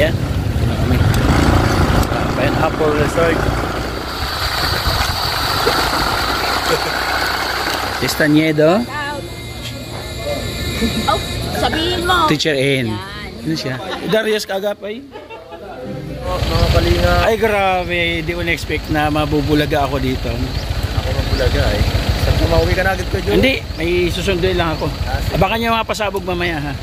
Ayan. Pineapple Resort. Estañedo. Oh, sabihin mo. Teacher N. Ano siya? Darius Kagapay. Mga kalinga. Ay grabe, hindi ko na-expect na mabubulaga ako dito. Ako mabulaga eh. Saan kumauwi ka na agad ko, Joe? Hindi, may susunduin lang ako. Abangan niyo mga pasabog mamaya ha.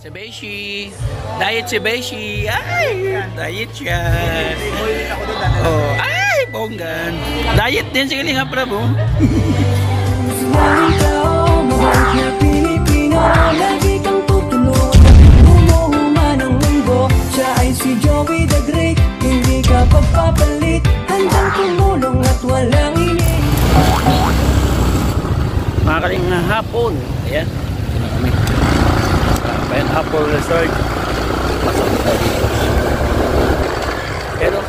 Si Beshi. Diet si Beshi. Ay, diet siya. Oh, ay, bonggan. Diet din si Kalinga Prabo. Lagi kang tutulungan, bumuhuman ang mundo. Siya ay si Joey the Great, hindi ka pagpapalit. Handang tumulong at walang Mga Kalinga hapon. Ayan. Pineapple Resort. Pero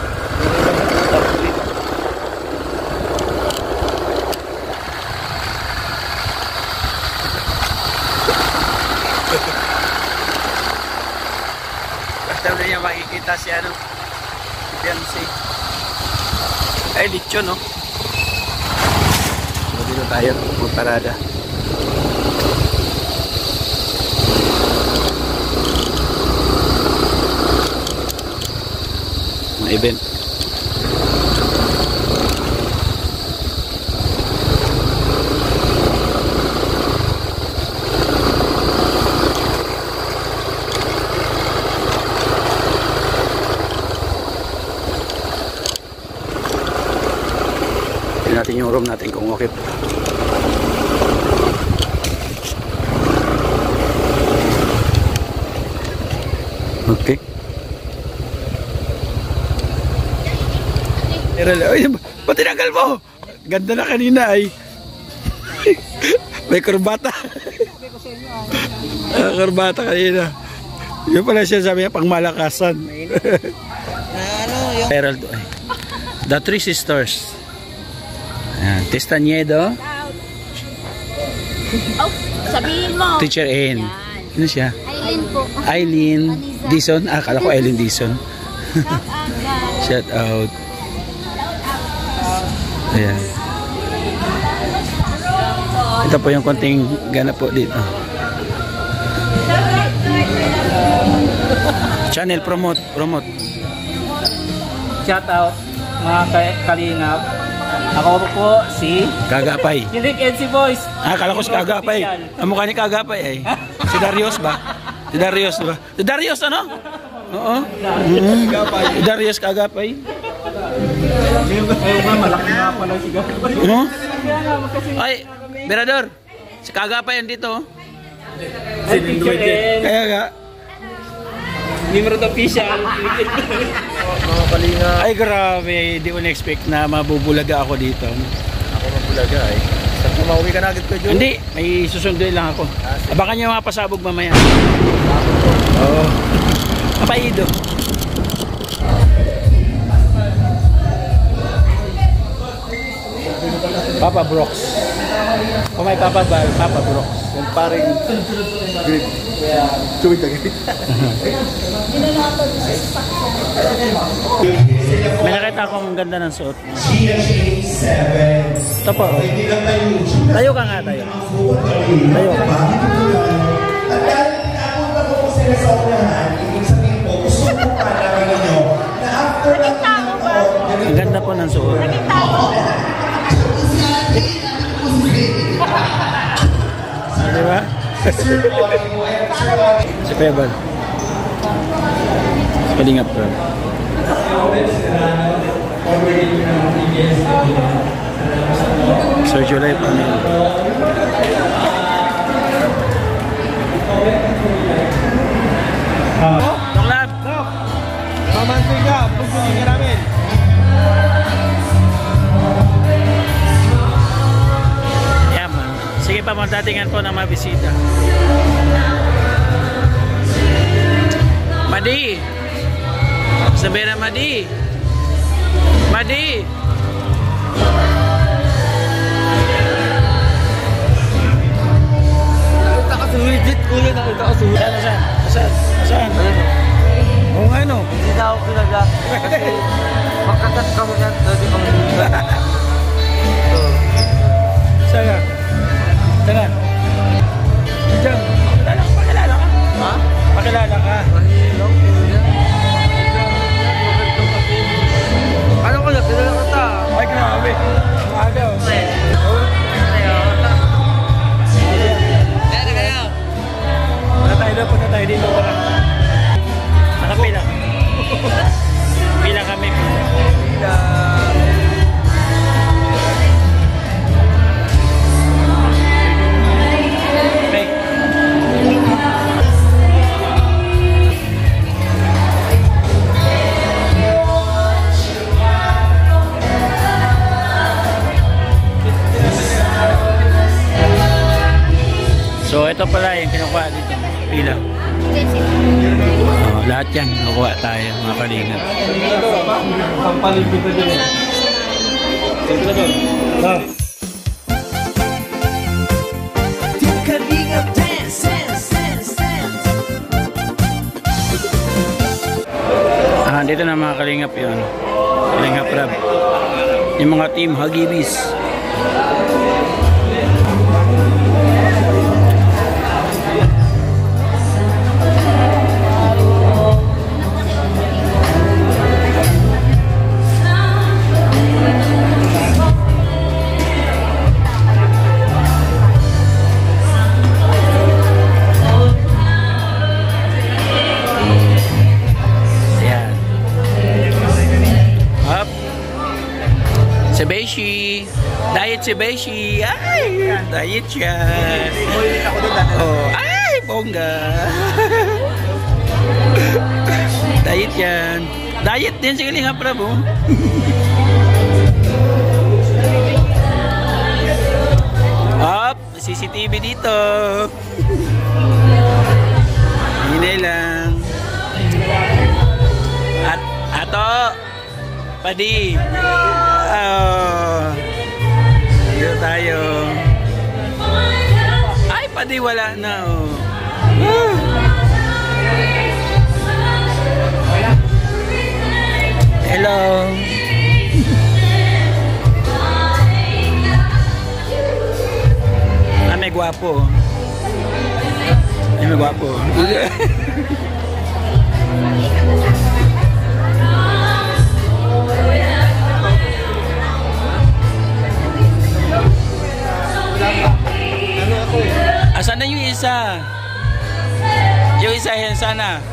basta na niya makikita si ano, si Beyonce. Ay, lechon, no? So, dito tayo magparada. Event. Tingnan natin yung room natin kung okay. Okay. Ay, ba't tinagal mo? Ganda na kanina ay. May kurbata. Kurbata kanina. Yun pala siya sabi niya, pang malakasan. Herald. The Three Sisters. Testañedo. Oh, sabihin mo. Teacher N. Ano siya? Aileen po. Aileen Dizon. Ah, akala ko Aileen Dizon. Shout out. Ayan. Ito po yung konting ganap po dito. Channel promote. Shout out mga kalingap. Ako po si Kagapay. Kilik and si Boys. Ah, akala ko si Kagapay. Ang mukha ni Kagapay ay. Si Darius ba? Si Darius ba? Si Darius ano? Oo. Si Darius Kagapay. Ano? Ay, Berador. Si Kagapay yan dito. Kaya nga. Nimrod official. Mga kalinga. Ay grabe, hindi ko na-expect na mabubulaga ako dito. Ako mabulaga eh. Saan kumauwi ka na agad ko, Joe? Hindi, may susunduin lang ako. Abangan niyo mga pasabog mamaya. Oo. Kapaido. Papa Brooks. O may Papa Bal, Papa Brooks. Yung paring grade. Joey the Great. May nakita akong ganda ng suot. Ito po. Tayo ka nga, tayo. Tayo ka. At dahil pinapunta ko po sila sa unahan, ibig sabihin po, gusto ko pala ninyo na after ng Ang ganda po ng suot. Diba? Si Pebal. Kalingap bro. Sergio Life Pamela. Dok Lab. Mamansin ka, pagpulin ka namin. Yeah, man. Sige pa, magdatingan po ng mabisita. Madi. Sabihin na Madi. Madi! Nakita ka sa legit, kuya. Nakita ka sa legit. Asan? Oo nga no. Hindi na ako pinag makakat ka mo yan. Dati ka mo. Saan? Diyan. Pakilala ka. Ha? Pakilala ka. Mahirap, kuya. Ano ko lang? Kilala ka ta. Ay, grabe. Maaga oh. Punta tayo dito. Nakapila. Pila kami. Okay. So ito pala yung kinukuha dito. Pila. Oh, lahat yan nakuha tayo mga kalingap. Pampalig kita din. Dito na mga kalingap yun. Kalingap Rab. Yung mga team Hagibis. Si Beshi. Ay, diet siya. Oh, ay, bongga. Diet yan. Diet din si Kalingap Rab. Up, CCTV dito. Hinay lang. At ato, Padi. Dito tayo. Ay, Padi wala na oh. Hello. May gwapo. May gwapo. Asan na yung isa? Yung isa yan sana.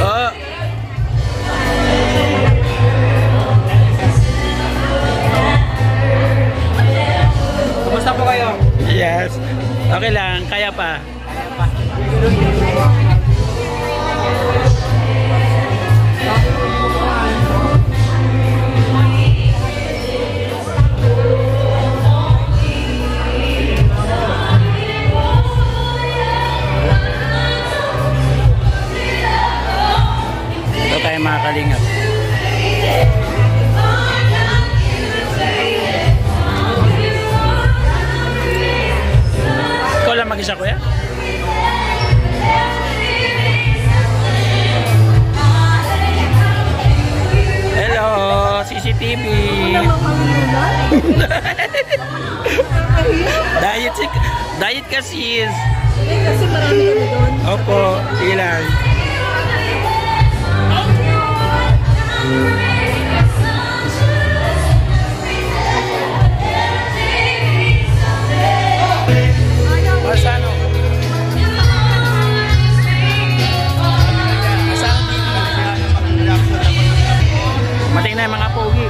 Oh. Kumusta po kayo? Yes. Okay lang, kaya pa. Ito tayo mga kalingap. Ikaw lang mag-isa kuya? Hello, CCTV. Diet kasi is. Kasi marami kami doon. Opo, ilan? Masano? Mating na yung mga pogi.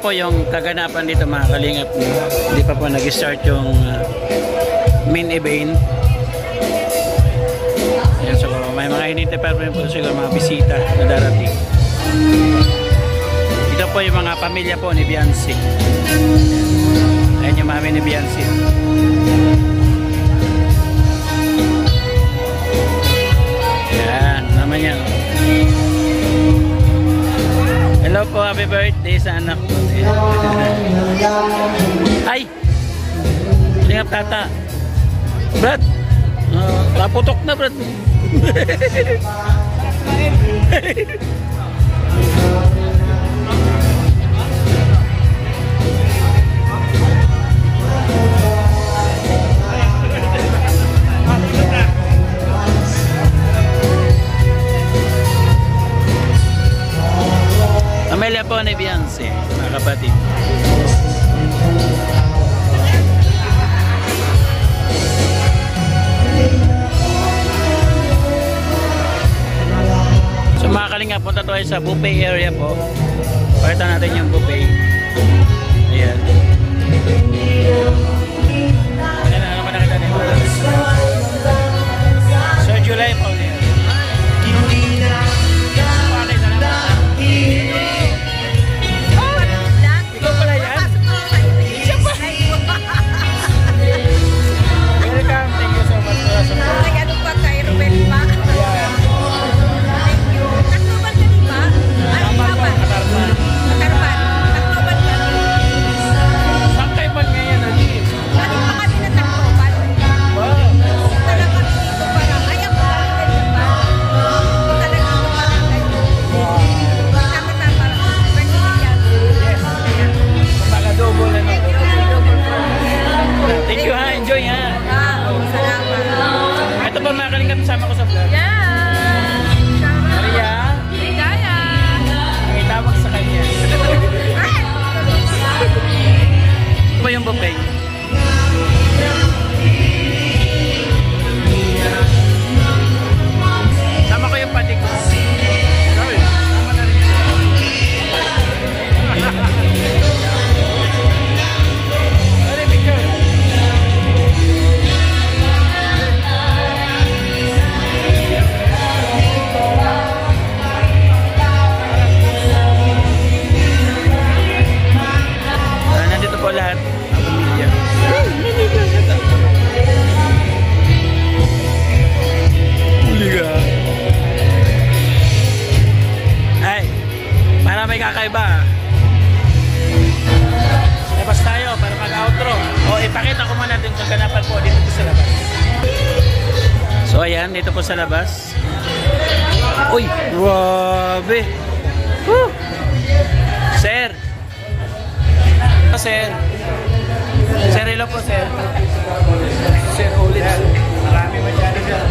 po yung kaganapan dito mga kalingap. Hindi pa po nag-start yung main event. Ayan, so may mga hinintay pa rin po siguro mga bisita na darating. Ito po yung mga pamilya po ni Beyonce. Ayan yung mami ni Beyonce. Ayan, naman yan. Hello po, happy birthday sa anak ko. Ay! Lingap tata. Brad! Kaputok na, Brad. Amelia po ni Beyonce, mga kapatid. So mga kalinga, punta tayo sa buffet area po. Pakita natin yung buffet. Ayan. Ayan na naman nakita nito. So July po. Sama ko sa vlog. Yeah! Maria? Hidaya! Ang itawag sa kanya. Ito ba yung buffet? Sama ko yung pati ko. Sama na rin. Sorry, picture. Po lahat ang pamilya. Huli ka. Ay, para may kakaiba. Labas tayo para mag-outro. O, ipakita ko muna din kung ganapan po dito po sa labas. So, ayan, dito po sa labas. Uy, grabe. Woo! Sir! Sir. Sir, hello po, sir. Sir, ulit. Marami masyado sir.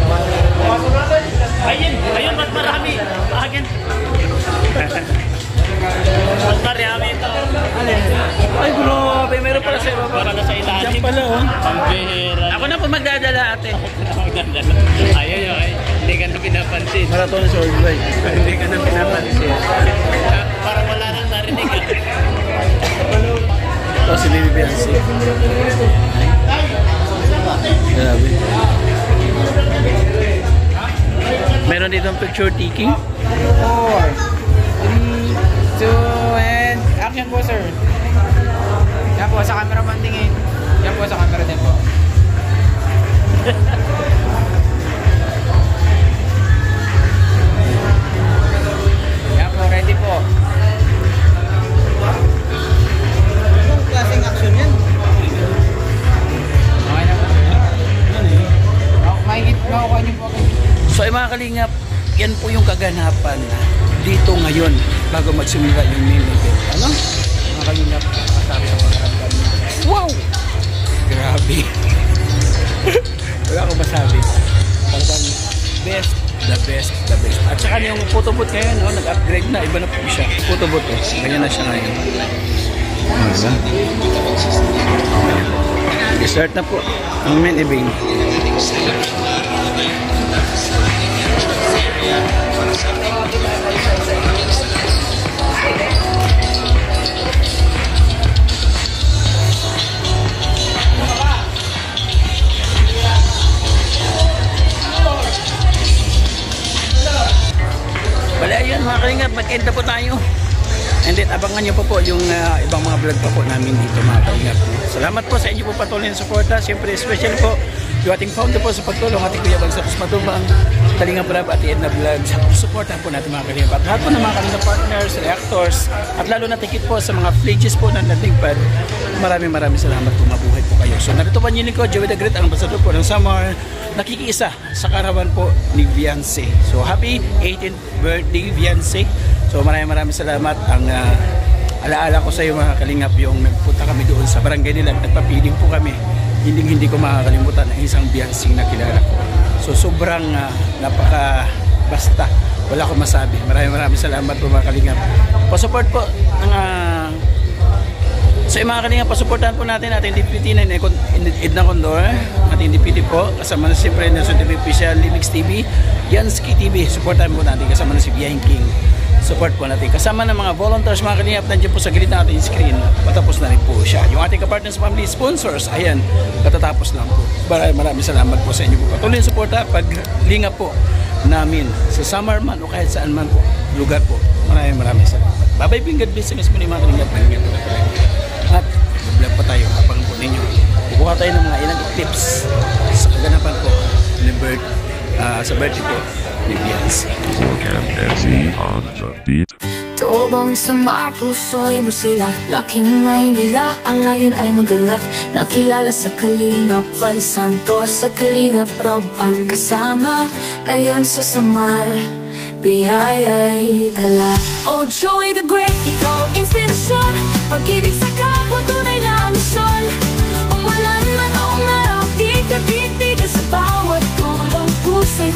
Ayun, ba't marami? Agin. Ba't marami ito? Ay, grabe. Meron pala sir. Para na sa ilalim. Diyan pala, oh. Ako na po magdadala, ate. Ayun, okay. Hindi ka na pinapansin. Marathon na sword bike. Hindi ka na pinapansin. Parang wala nang narinig. Ito si Baby Beyonce. Grabe. Meron dito ang picture taking. 4, 3, 2, and action po, sir. Yan po, sa camera man tingin. Yan po, sa camera din po. Yan po, ready po. Klaseng action yan. Okay na po. Makukuha niyo po. So ay mga kalingap, yan po yung kaganapan dito ngayon bago magsimula yung main event. Ano? Mga kalingap, masabi sa pagkaramdam. Wow! Grabe. Wala akong masabi. Talagang best, the best, the best. At saka yung photobooth ngayon, no, nag-upgrade na. Iba na po siya. Photobooth, oh. Ganyan na siya ngayon. Start na po ang main event. kalingap, mag-end na po tayo. And then abangan nyo po yung ibang mga vlog pa po namin dito mga kalingap. Salamat po sa inyo po patuloy na suporta. Siyempre especially po yung ating founder po sa pagtulong, ating Kuya Bang Santos Matubang, Kalingap Rab at Edna Vlogs. Supportan po natin mga kalingap. At lahat po ng mga kalingap partners, reactors, at lalo na tikit po sa mga flages po ng Natingpad. Maraming salamat po, mabuhay po kayo. So narito pa nyo ko, Joey the Great, ang ambassador po ng Summer, nakikiisa sa karawan po ni Viancy. So happy 18th birthday Viancy. So maraming salamat. Ang alaala ko sa iyo mga kalingap, yung nagpunta kami doon sa barangay nila, nagpapiling po kami. Hindi ko makakalimutan ang isang Viancy na kilala ko. So sobrang napaka basta, wala akong masabi. Maraming salamat po mga kalingap. Pa-support po ng so yung mga kalingap, pasuportahan po natin ating deputy na Edna Condor, ating deputy po, kasama na siyempre Nelson TV Official, Linux TV, Yansky TV, supportahan po natin, kasama na si Biyahin King, support po natin, kasama ng mga volunteers mga kalingap, nandiyan po sa gilid ng ating screen, patapos na rin po siya. Yung ating kapartners family sponsors, ayan, katatapos lang po. Maraming salamat po sa inyo po. Patuloy yung suporta, paglinga po namin sa Summer man o kahit saan man po, lugar po. Maraming salamat. Bye-bye, God bless sa mga kalingap. At vlog pa tayo habang po ninyo. Kukuha tayo ng mga ilang tips sa kaganapan po sa birthday po ni Viancy. On the beat. Tuubong sa mga puso'y masila, laking may nila, ang ngayon ay magalak. Nakilala sa Kalingap Val Santos, sa Kalingap Rob ang kasama. Ngayon sa Samar, biyaya'y dala. Oh Joey the Great, ikaw ang inspirasyon, pag-ibig sa kapwa, tunay na misyon. Umulan man o umaraw, di ka sa bawat kulong pusay.